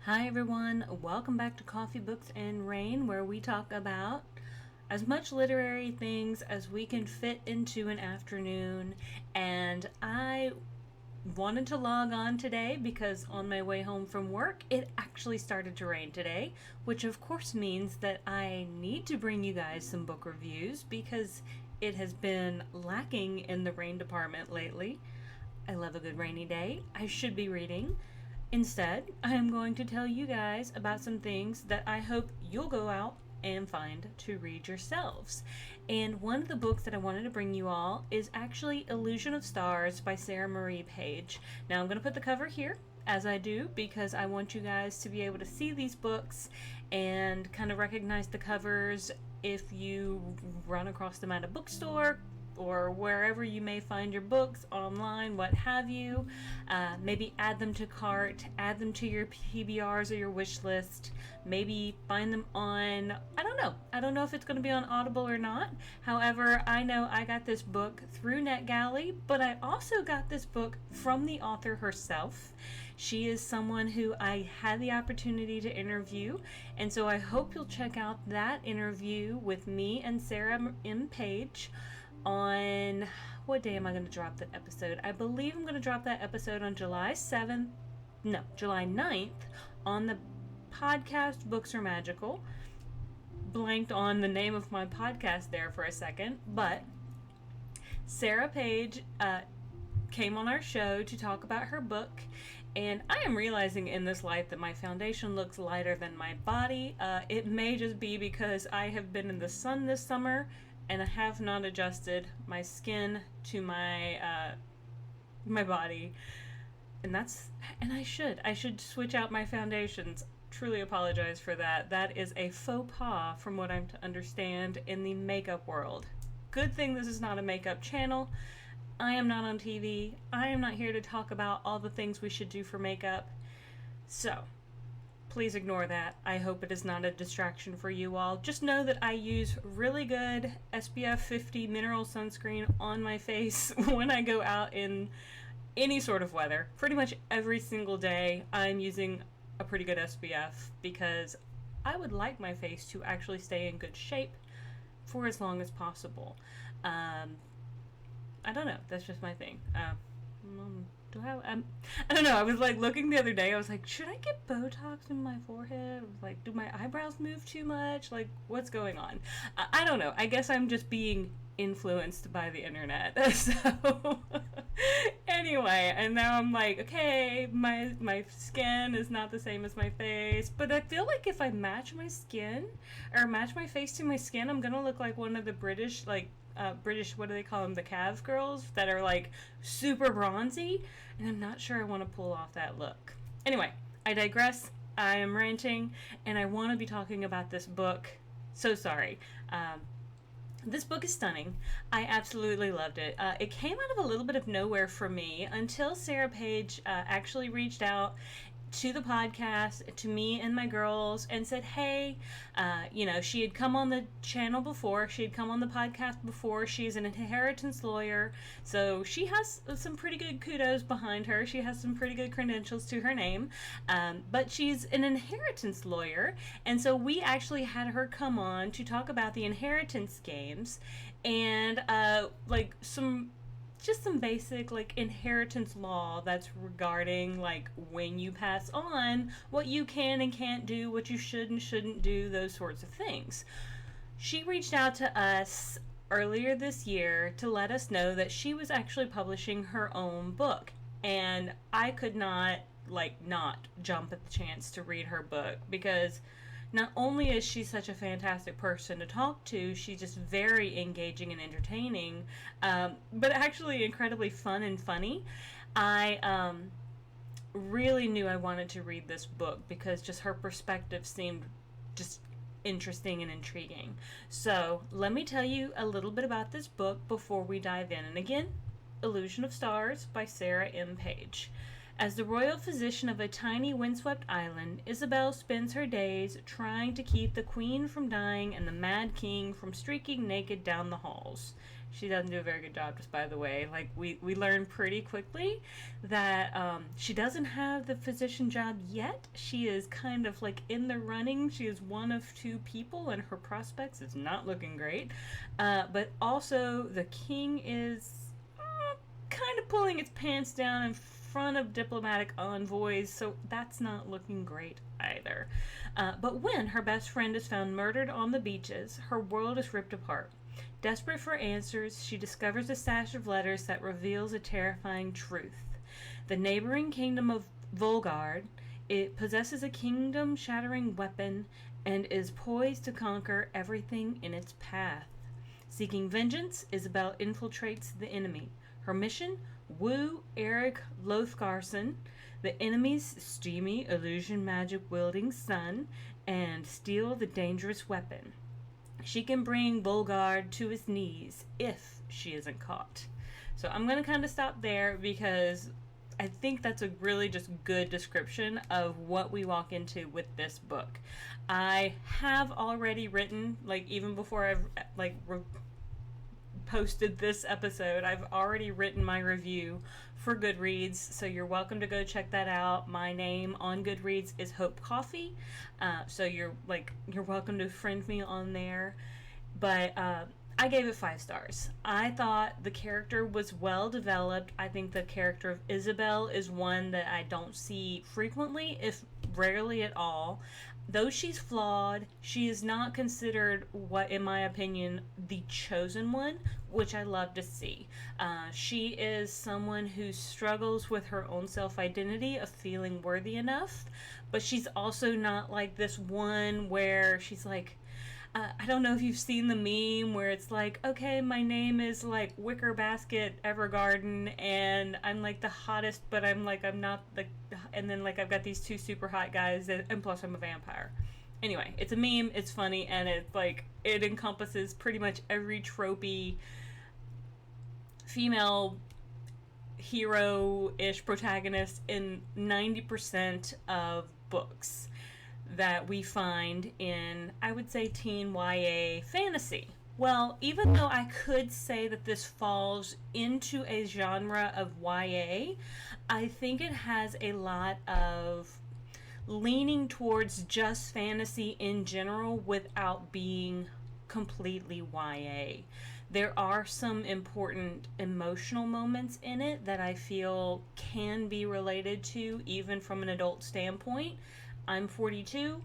Hi everyone, welcome back to Coffee, Books, and Rain, where we talk about as much literary things as we can fit into an afternoon. And I wanted to log on today because on my way home from work, it actually started to rain today, which of course means that I need to bring you guys some book reviews because it has been lacking in the rain department lately. I love a good rainy day. I should be reading. Instead, I am going to tell you guys about some things that I hope you'll go out and find to read yourselves. And one of the books that I wanted to bring you all is actually Illusion of Stars by Sarah Marie Page. Now I'm going to put the cover here, as I do, because I want you guys to be able to see these books and kind of recognize the covers if you run across them at a bookstore or wherever you may find your books, online, what have you. Maybe add them to cart, add them to your PBRs or your wish list. Maybe find them on, I don't know if it's going to be on Audible or not. However, I know I got this book through NetGalley, but I also got this book from the author herself. She is someone who I had the opportunity to interview, and so I hope you'll check out that interview with me and Sarah M. Page. On what day am I going to drop that episode? I believe I'm going to drop that episode on July 9th on the podcast Books Are Magical. Blanked on the name of my podcast there for a second, but Sarah Page came on our show to talk about her book, and I am realizing in this light that my foundation looks lighter than my body. It may just be because I have been in the sun this summer and I have not adjusted my skin to my body, and I should switch out my foundations. Truly apologize for that. That is a faux pas from what I'm to understand in the makeup world. Good thing this is not a makeup channel. I am not on TV. I am not here to talk about all the things we should do for makeup. So please ignore that. I hope it is not a distraction for you all. Just know that I use really good SPF 50 mineral sunscreen on my face when I go out in any sort of weather. Pretty much every single day I'm using a pretty good SPF because I would like my face to actually stay in good shape for as long as possible. I don't know. That's just my thing. I don't know. I was like looking the other day. I was like, should I get Botox in my forehead? I was like, do my eyebrows move too much? Like, what's going on? I don't know. I guess I'm just being influenced by the internet. So anyway, and now I'm like, okay, my skin is not the same as my face, but I feel like if I match my skin or match my face to my skin, I'm gonna look like one of the British, what do they call them? The Cav girls that are like super bronzy, and I'm not sure I want to pull off that look. Anyway, I digress. I am ranting, and I want to be talking about this book. So sorry. This book is stunning. I absolutely loved it. It came out of a little bit of nowhere for me until Sarah Page actually reached out to the podcast, to me and my girls, and said, hey, she had come on the channel before, she had come on the podcast before, she's an inheritance lawyer, so she has some pretty good kudos behind her, she has some pretty good credentials to her name, but she's an inheritance lawyer, and so we actually had her come on to talk about the inheritance games, and some basic inheritance law that's regarding when you pass on, what you can and can't do, what you should and shouldn't do, those sorts of things. She reached out to us earlier this year to let us know that she was actually publishing her own book, and I could not jump at the chance to read her book because not only is she such a fantastic person to talk to, she's just very engaging and entertaining, but actually incredibly fun and funny. I really knew I wanted to read this book because just her perspective seemed just interesting and intriguing. So let me tell you a little bit about this book before we dive in. And again, Illusion of Stars by Sarah M. Page. As the royal physician of a tiny windswept island, Isabel spends her days trying to keep the queen from dying and the mad king from streaking naked down the halls. She doesn't do a very good job, just by the way. Like, we learn pretty quickly that she doesn't have the physician job yet. She is kind of like in the running. She is one of two people, and her prospects is not looking great. But also, the king is kind of pulling its pants down in front of diplomatic envoys, so that's not looking great either. But when her best friend is found murdered on the beaches, her world is ripped apart. Desperate for answers, she discovers a stash of letters that reveals a terrifying truth. The neighboring kingdom of Volgard, it possesses a kingdom-shattering weapon and is poised to conquer everything in its path. Seeking vengeance, Isabel infiltrates the enemy. Her mission? Woo Eric Lothgarson, the enemy's steamy illusion magic wielding son, and steal the dangerous weapon. She can bring Volgard to his knees if she isn't caught. So I'm going to kind of stop there because I think that's a really just good description of what we walk into with this book. I have already written, like even before I've posted this episode, I've already written my review for Goodreads, so you're welcome to go check that out. My name on Goodreads is Hope Coffee, so you're welcome to friend me on there. But I gave it 5 stars. I thought the character was well developed. I think the character of Isabel is one that I don't see frequently, if rarely at all. Though she's flawed, she is not considered, what in my opinion, the chosen one, which I love to see. She is someone who struggles with her own self-identity of feeling worthy enough, but she's also not like this one where she's like, I don't know if you've seen the meme where it's like, okay, my name is like Wicker Basket Evergarden, and I'm like the hottest, but I'm not like, and then like I've got these 2 super hot guys, and plus I'm a vampire. Anyway, it's a meme, it's funny, and it's like, it encompasses pretty much every tropey female hero-ish protagonist in 90% of books that we find in, I would say, teen YA fantasy. Well, even though I could say that this falls into a genre of YA, I think it has a lot of leaning towards just fantasy in general without being completely YA. There are some important emotional moments in it that I feel can be related to even from an adult standpoint. I'm 42.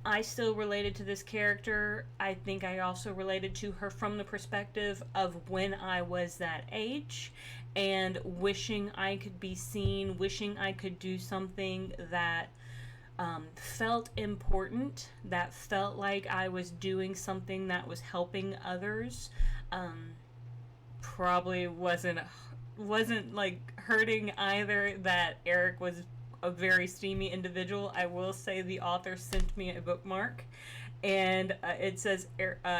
I still related to this character. I think I also related to her from the perspective of when I was that age and wishing I could be seen, wishing I could do something that felt important, that felt like I was doing something that was helping others. Probably wasn't like hurting either that Eric was a very steamy individual. I will say the author sent me a bookmark, and it says,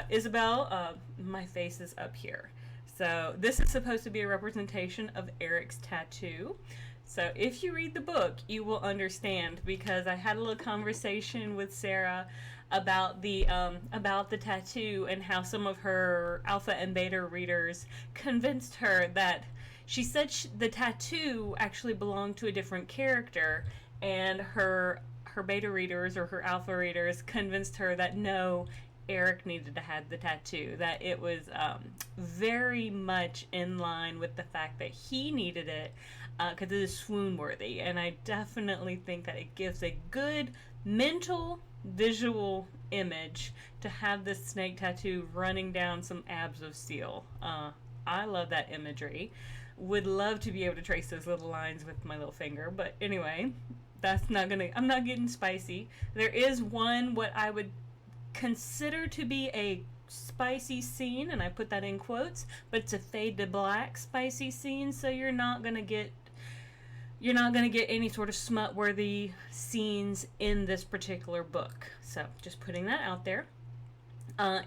Isabel, my face is up here. So this is supposed to be a representation of Eric's tattoo. So if you read the book, you will understand, because I had a little conversation with Sarah about the tattoo and how some of her alpha and beta readers convinced her that she said the tattoo actually belonged to a different character, and her beta readers or her alpha readers convinced her that no, Eric needed to have the tattoo, that it was very much in line with the fact that he needed it because it is swoon worthy. And I definitely think that it gives a good mental visual image to have this snake tattoo running down some abs of steel. I love that imagery. Would love to be able to trace those little lines with my little finger, but anyway, I'm not getting spicy. There is one, what I would consider to be a spicy scene, and I put that in quotes, but it's a fade to black spicy scene, so you're not gonna get any sort of smut-worthy scenes in this particular book. So just putting that out there.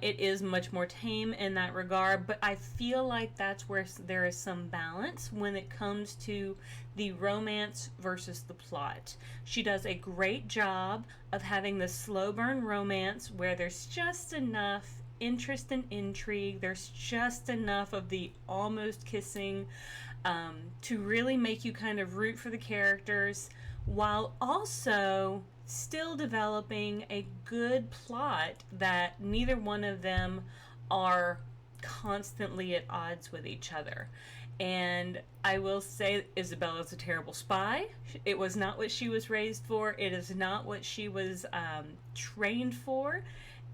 It is much more tame in that regard, but I feel like that's where there is some balance when it comes to the romance versus the plot. She does a great job of having the slow burn romance where there's just enough interest and intrigue. There's just enough of the almost kissing to really make you kind of root for the characters, while also still developing a good plot that neither one of them are constantly at odds with each other. And I will say, Isabella's a terrible spy. It was not what she was raised for. It is not what she was trained for.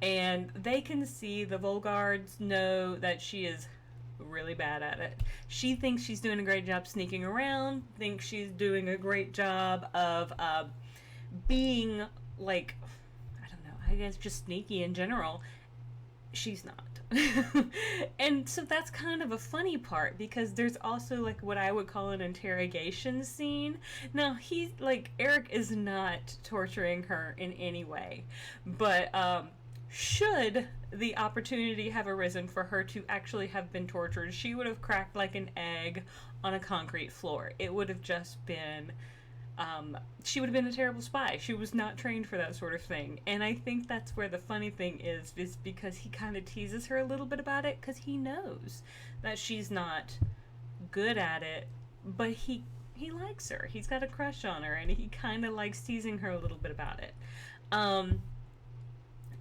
And they can see, the Volgards know that she is really bad at it. She thinks she's doing a great job sneaking around, thinks she's doing a great job of being, like, I don't know, I guess just sneaky in general. She's not. And so that's kind of a funny part, because there's also like what I would call an interrogation scene. Now, he's like, Eric is not torturing her in any way, but should the opportunity have arisen for her to actually have been tortured, she would have cracked like an egg on a concrete floor. It would have just been she would have been a terrible spy. She was not trained for that sort of thing. And I think that's where the funny thing is because he kind of teases her a little bit about it, because he knows that she's not good at it, but he likes her. He's got a crush on her, and he kind of likes teasing her a little bit about it.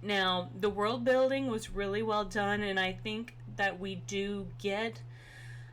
Now, the world building was really well done, and I think that we do get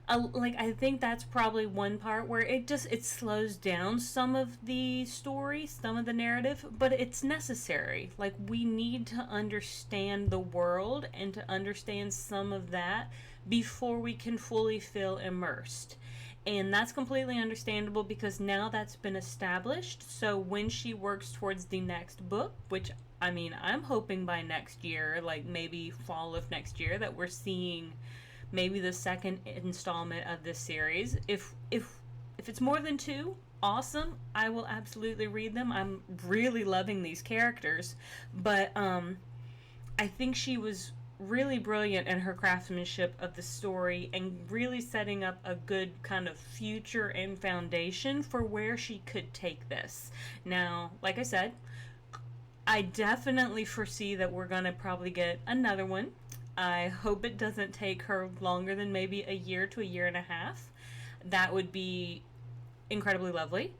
I think that's probably one part where it slows down some of the story, some of the narrative, but it's necessary. Like, we need to understand the world and to understand some of that before we can fully feel immersed. And that's completely understandable, because now that's been established. So when she works towards the next book, which, I mean, I'm hoping by next year, like maybe fall of next year, that we're seeing maybe the second installment of this series. If it's more than 2, awesome. I will absolutely read them. I'm really loving these characters, but I think she was really brilliant in her craftsmanship of the story, and really setting up a good kind of future and foundation for where she could take this. Now, like I said, I definitely foresee that we're gonna probably get another one. I hope it doesn't take her longer than maybe a year to a year and a half. That would be incredibly lovely.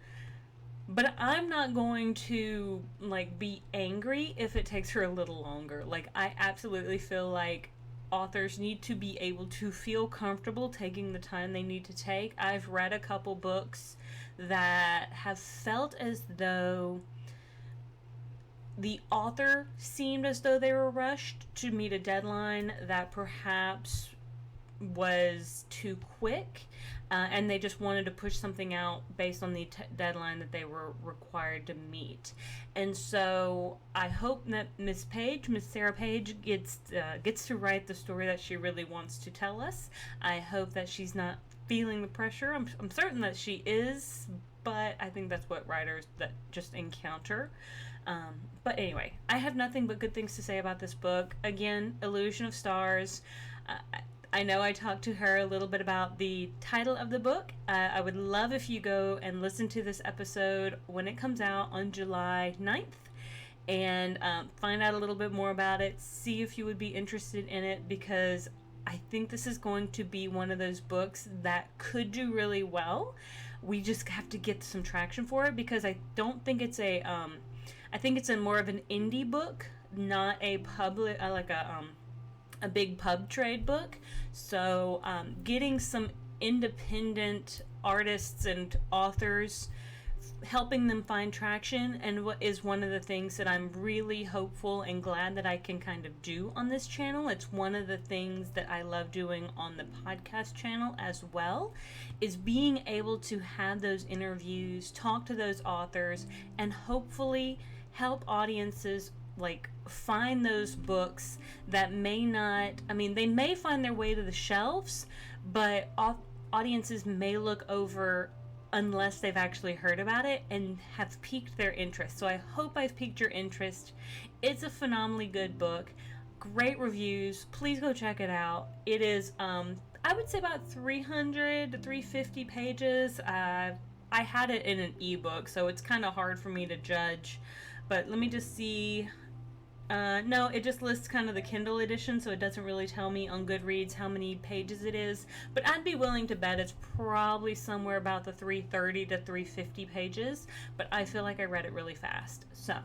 But I'm not going to, like, be angry if it takes her a little longer. Like, I absolutely feel like authors need to be able to feel comfortable taking the time they need to take. I've read a couple books that have felt as though the author seemed as though they were rushed to meet a deadline that perhaps was too quick, and they just wanted to push something out based on the deadline that they were required to meet. And so I hope that Miss Sarah Page, gets to write the story that she really wants to tell us. I hope that she's not feeling the pressure. I'm certain that she is, but I think that's what writers that just encounter. But anyway, I have nothing but good things to say about this book. Again, Illusion of Stars. I know I talked to her a little bit about the title of the book. I would love if you go and listen to this episode when it comes out on July 9th and find out a little bit more about it. See if you would be interested in it, because I think this is going to be one of those books that could do really well. We just have to get some traction for it, because I don't think it's I think it's more of an indie book, not a public, a big pub trade book. So getting some independent artists and authors, helping them find traction, and what is one of the things that I'm really hopeful and glad that I can kind of do on this channel. It's one of the things that I love doing on the podcast channel as well, is being able to have those interviews, talk to those authors, and hopefully help audiences like find those books that may not, I mean, they may find their way to the shelves, but audiences may look over unless they've actually heard about it and have piqued their interest. So I hope I've piqued your interest. It's a phenomenally good book. Great reviews. Please go check it out. It is, I would say about 300 to 350 pages. I had it in an ebook, so it's kind of hard for me to judge. But let me just see. No, it just lists kind of the Kindle edition, so it doesn't really tell me on Goodreads how many pages it is. But I'd be willing to bet it's probably somewhere about the 330 to 350 pages. But I feel like I read it really fast. So,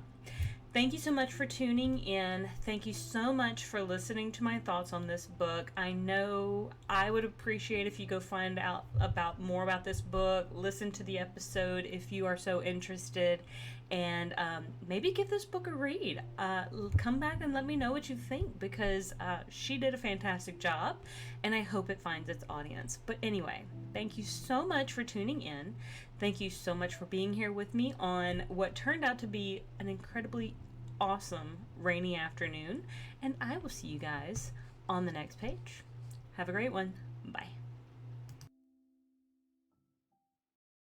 thank you so much for tuning in. Thank you so much for listening to my thoughts on this book. I know I would appreciate if you go find out about more about this book, listen to the episode if you are so interested, and maybe give this book a read. Come back and let me know what you think, because she did a fantastic job, and I hope it finds its audience. But anyway, thank you so much for tuning in. Thank you so much for being here with me on what turned out to be an incredibly awesome rainy afternoon, and I will see you guys on the next page. Have a great one. Bye.